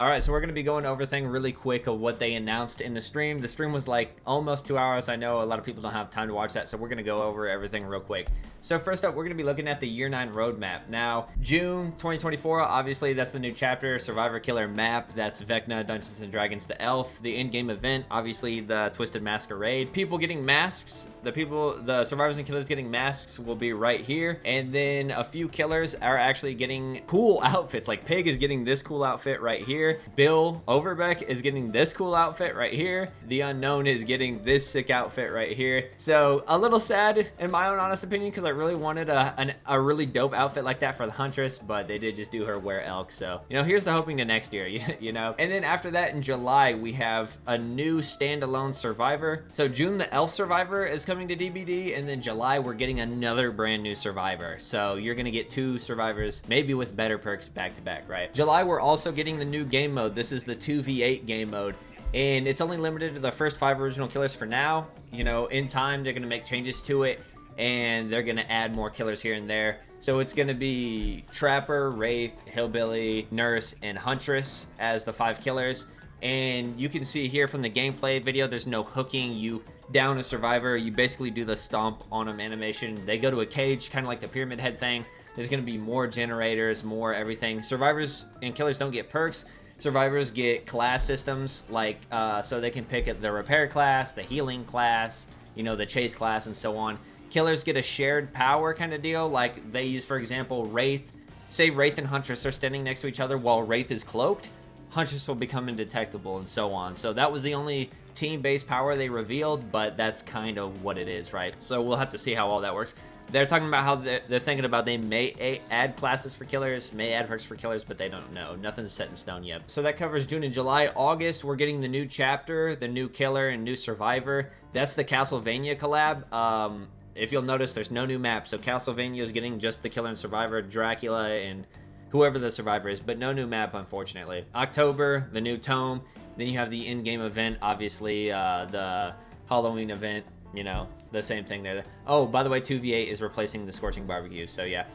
All right, so we're going to be going over thing really quick of what they announced in the stream. The stream was like almost 2 hours. I know a lot of people don't have time to watch that, so we're going to go over everything real quick. So first up, we're going to be looking at the Year 9 roadmap. Now, June 2024, obviously that's the new chapter, Survivor Killer map. That's Vecna, Dungeons & Dragons, the Elf. The in-game event, obviously the Twisted Masquerade. People getting masks, the survivors and killers getting masks will be right here. And then a few killers are actually getting cool outfits. Like Pig is getting this cool outfit right here. Bill Overbeck is getting this cool outfit right here. The Unknown is getting this sick outfit right here. So a little sad in my own honest opinion, because I really wanted a really dope outfit like that for the Huntress, but they did just do her wear elk. So, you know, here's the hoping to next year, you know. And then after that in July, we have a new standalone Survivor. So June, the Elf Survivor is coming to DBD, and then July, we're getting another brand new Survivor. So you're gonna get 2 Survivors, maybe with better perks back to back, right? July, we're also getting the new game mode. This is the 2v8 game mode, and it's only limited to the first 5 original killers for now. You know, in time, they're gonna make changes to it, and they're gonna add more killers here and there. So it's gonna be Trapper, Wraith, Hillbilly, Nurse, and Huntress as the 5 killers. And you can see here from the gameplay video, there's no hooking. You down a survivor, you basically do the stomp on them animation. They go to a cage, kind of like the pyramid head thing. There's gonna be more generators, more everything. Survivors and killers don't get perks. Survivors get class systems, like so they can pick the repair class, the healing class, you know, the chase class, and so on. Killers get a shared power kind of deal, like they use, for example, Wraith. Say Wraith and Huntress are standing next to each other while Wraith is cloaked. Huntress will become indetectable, and so on. So that was the only team-based power they revealed, but that's kind of what it is, right? So we'll have to see how all that works. They're talking about how they're thinking about they may add classes for killers, may add perks for killers, but they don't know. Nothing's set in stone yet. So that covers June and July. August, we're getting the new chapter, the new killer, and new survivor. That's the Castlevania collab. If you'll notice, there's no new map. So Castlevania is getting just the killer and survivor, Dracula, and whoever the survivor is, but no new map, unfortunately. October, the new tome. Then you have the in-game event, obviously, the Halloween event. You know, the same thing there. Oh, by the way, 2v8 is replacing the Scorching Barbecue, so yeah.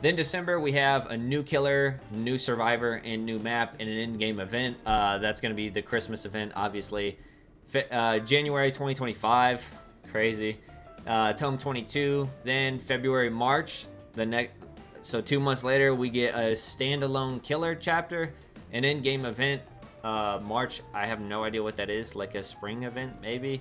Then December, we have a new killer, new survivor, and new map, and an in-game event. That's going to be the Christmas event, obviously. January 2025, crazy. Tome 22. Then February, March, so 2 months later, we get a standalone killer chapter, an in-game event. March, I have no idea what that is, like a spring event, maybe.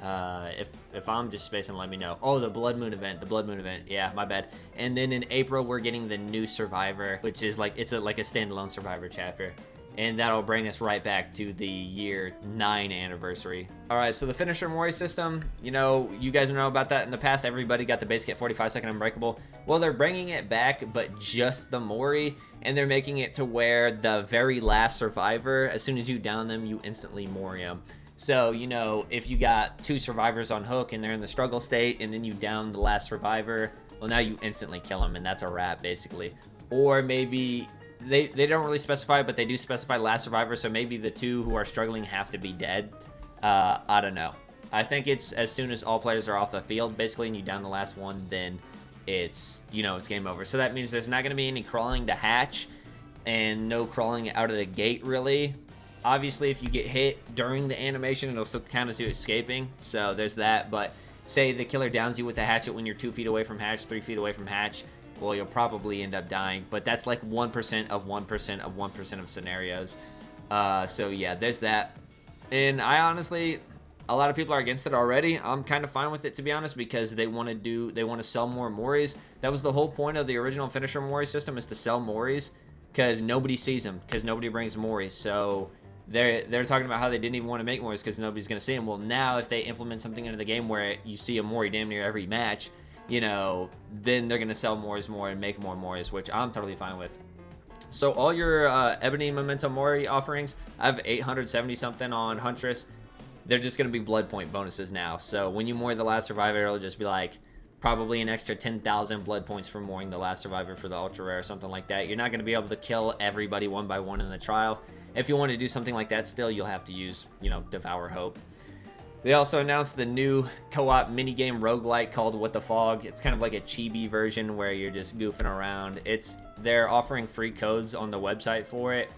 If I'm just spacing, let me know. Oh, the Blood Moon event, yeah, my bad. And then in April, we're getting the new Survivor, which is like, it's like a standalone Survivor chapter. And that'll bring us right back to the Year 9 anniversary. All right, so the finisher Mory system, you know, you guys know about that in the past. Everybody got the base kit 45-second unbreakable. Well, they're bringing it back, but just the Mory, and they're making it to where the very last survivor, as soon as you down them, you instantly Mory them. So, you know, if you got 2 survivors on hook and they're in the struggle state, and then you down the last survivor, well, now you instantly kill them, and that's a wrap, basically. Or maybe they don't really specify, but they do specify last survivor, so maybe the 2 who are struggling have to be dead. I don't know. I think it's as soon as all players are off the field, basically, and you down the last one, then it's, you know, it's game over. So that means there's not going to be any crawling to hatch, and no crawling out of the gate, really. Obviously, if you get hit during the animation, it'll still count as you escaping, so there's that. But say the killer downs you with the hatchet when you're 2 feet away from hatch, 3 feet away from hatch, well, you'll probably end up dying. But that's like 1% of 1% of 1% of scenarios. So yeah, there's that. And I honestly, a lot of people are against it already. I'm kind of fine with it, to be honest, because they want to sell more Morys. That was the whole point of the original finisher Mory system, is to sell Morys, because nobody sees them, because nobody brings Morys. So they're talking about how they didn't even want to make Morys because nobody's going to see them. Well, now if they implement something into the game where you see a Mory damn near every match, you know, then they're going to sell Morys more and make more Morys, which I'm totally fine with. So all your Ebony Memento Mori offerings, I have 870 something on Huntress. They're just going to be blood point bonuses now. So when you Mory the last survivor, it'll just be like probably an extra 10,000 blood points for Morying the last survivor for the ultra rare or something like that. You're not going to be able to kill everybody one by one in the trial. If you want to do something like that still, you'll have to use, you know, Devour Hope. They also announced the new co-op minigame roguelike called What the Fog. It's kind of like a chibi version where you're just goofing around. They're offering free codes on the website for it.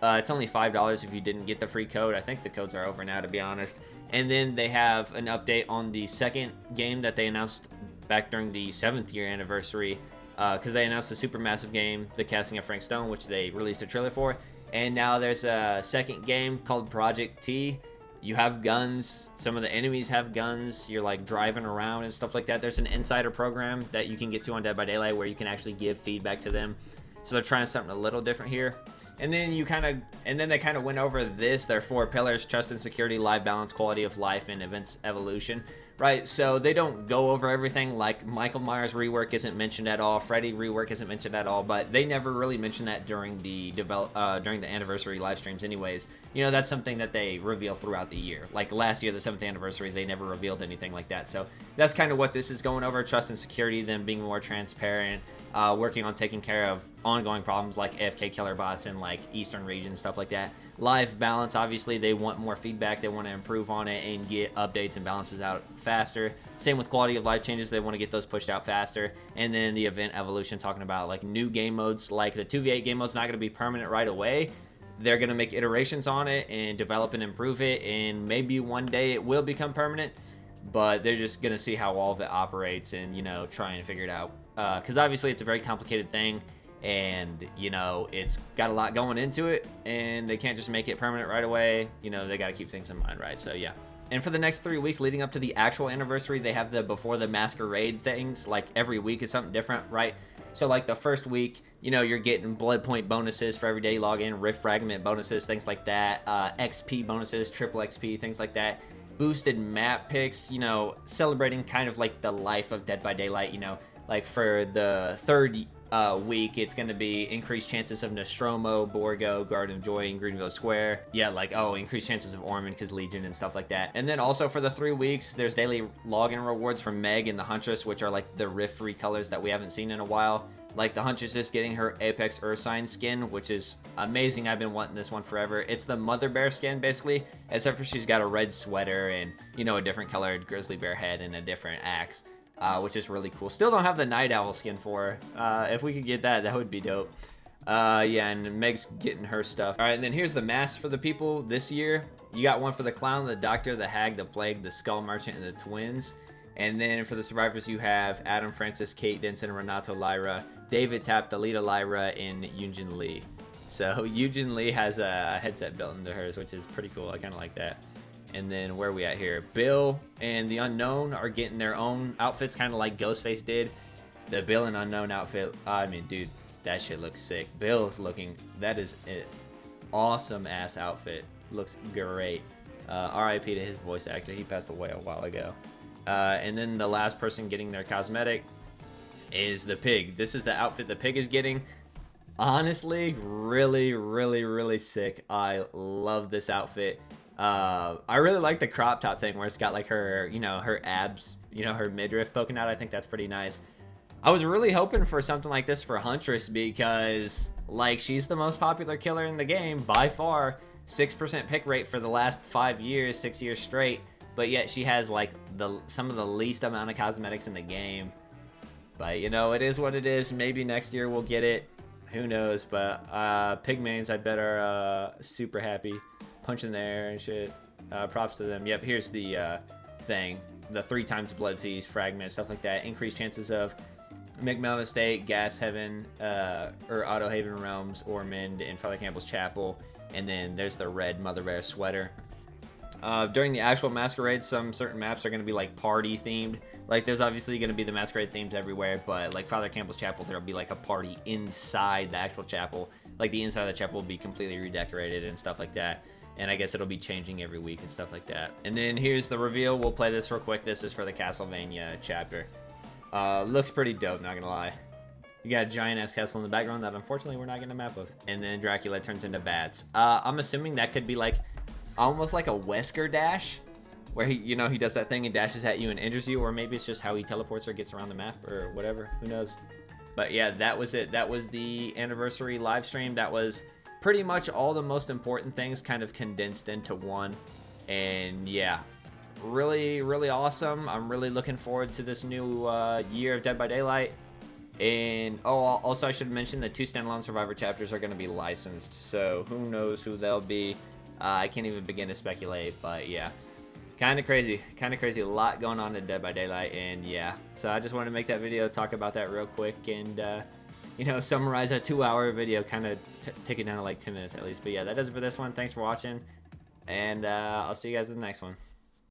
It's only $5 if you didn't get the free code. I think the codes are over now, to be honest. And then they have an update on the second game that they announced back during the 7th year anniversary, because they announced the supermassive game, The Casting of Frank Stone, which they released a trailer for. And now there's a second game called Project T. You have guns. Some of the enemies have guns. You're like driving around and stuff like that. There's an insider program that you can get to on Dead by Daylight where you can actually give feedback to them. So they're trying something a little different here. And then they kind of went over their 4 pillars: trust and security, live balance, quality of life, and events evolution. Right, so they don't go over everything. Like Michael Myers rework isn't mentioned at all, Freddy rework isn't mentioned at all, but they never really mentioned that during the anniversary live streams anyways. You know, that's something that they reveal throughout the year. Like last year, the 7th anniversary, they never revealed anything like that. So that's kind of what this is going over: trust and security, them being more transparent, working on taking care of ongoing problems like AFK killer bots in like Eastern region, stuff like that. Live balance, obviously they want more feedback, they want to improve on it and get updates and balances out faster. Same with quality of life changes, they want to get those pushed out faster. And then the event evolution, talking about like new game modes, like the 2v8 game mode's not going to be permanent right away. They're going to make iterations on it and develop and improve it, and maybe one day it will become permanent, but they're just going to see how all of it operates and, you know, try and figure it out. Because obviously it's a very complicated thing, and, you know, it's got a lot going into it, and they can't just make it permanent right away. You know, they got to keep things in mind, right? So, yeah. And for the next 3 weeks leading up to the actual anniversary, they have the Before the Masquerade things. Like, every week is something different, right? So, like, the first week, you know, you're getting blood point bonuses for every day you log in, rift fragment bonuses, things like that, XP bonuses, triple XP, things like that. Boosted map picks, you know, celebrating kind of like the life of Dead by Daylight, you know. Like, for the third week, it's going to be increased chances of Nostromo, Borgo, Garden of Joy, and Greenville Square. Yeah, like, oh, increased chances of Ormond because Legion and stuff like that. And then also for the 3 weeks, there's daily login rewards from Meg and the Huntress, which are like the Rift recolors that we haven't seen in a while. Like, the Huntress is getting her Apex Ursine skin, which is amazing. I've been wanting this one forever. It's the Mother Bear skin, basically, except for she's got a red sweater and, you know, a different colored grizzly bear head and a different axe. Which is really cool. Still don't have the Night Owl skin for her. If we could get that, that would be dope. Yeah, and Meg's getting her stuff. All right, and then here's the masks for the people this year. You got one for the Clown, the Doctor, the Hag, the Plague, the Skull Merchant, and the Twins. And then for the survivors, you have Adam Francis, Kate Denson, Renato Lyra, David Tapp, Dalita Lyra, and Yunjin Lee. So Yunjin Lee has a headset built into hers, which is pretty cool. I kind of like that. And then where are we at here? Bill and the Unknown are getting their own outfits, kind of like Ghostface did. The Bill and Unknown outfit, I mean, dude, that shit looks sick. Bill's looking, that is an awesome ass outfit. Looks great. RIP to his voice actor. He passed away a while ago. And then the last person getting their cosmetic is the Pig. This is the outfit the Pig is getting. Honestly, really, really, really sick. I love this outfit. I really like the crop top thing where it's got like her, you know, her abs, you know, her midriff poking out. I think that's pretty nice. I was really hoping for something like this for Huntress because, like, she's the most popular killer in the game by far. 6% pick rate for the last 5 years, 6 years straight. But yet she has like some of the least amount of cosmetics in the game. But, you know, it is what it is. Maybe next year we'll get it. Who knows? But Pigmains, I bet, are super happy. Punching there and shit. Props to them. Yep, here's the thing. The 3 times blood feast, fragment, stuff like that. Increased chances of McMillan Estate, Gas Heaven, or Auto Haven Realms, Ormond, and Father Campbell's Chapel. And then there's the red Mother Bear sweater. During the actual Masquerade, some certain maps are going to be like party themed. Like, there's obviously going to be the Masquerade themes everywhere, but like Father Campbell's Chapel, there'll be like a party inside the actual chapel. Like, the inside of the chapel will be completely redecorated and stuff like that. And I guess it'll be changing every week and stuff like that. And then here's the reveal. We'll play this real quick. This is for the Castlevania chapter. Looks pretty dope, not gonna lie. You got a giant-ass castle in the background that unfortunately we're not getting a map of. And then Dracula turns into bats. I'm assuming that could be like, almost like a Wesker dash, where he, you know, he does that thing and dashes at you and injures you, or maybe it's just how he teleports or gets around the map or whatever. Who knows? But yeah, that was it. That was the anniversary live stream. That was pretty much all the most important things kind of condensed into one. And yeah, really, really awesome. I'm really looking forward to this new year of Dead by Daylight. And oh, also I should mention the 2 standalone Survivor chapters are going to be licensed, so who knows who they'll be. I can't even begin to speculate, but yeah. Kind of crazy. A lot going on in Dead by Daylight, and yeah. So I just wanted to make that video, talk about that real quick, and you know, summarize a 2-hour video, kind of take it down to like 10 minutes at least. But yeah, that does it for this one. Thanks for watching, and I'll see you guys in the next one.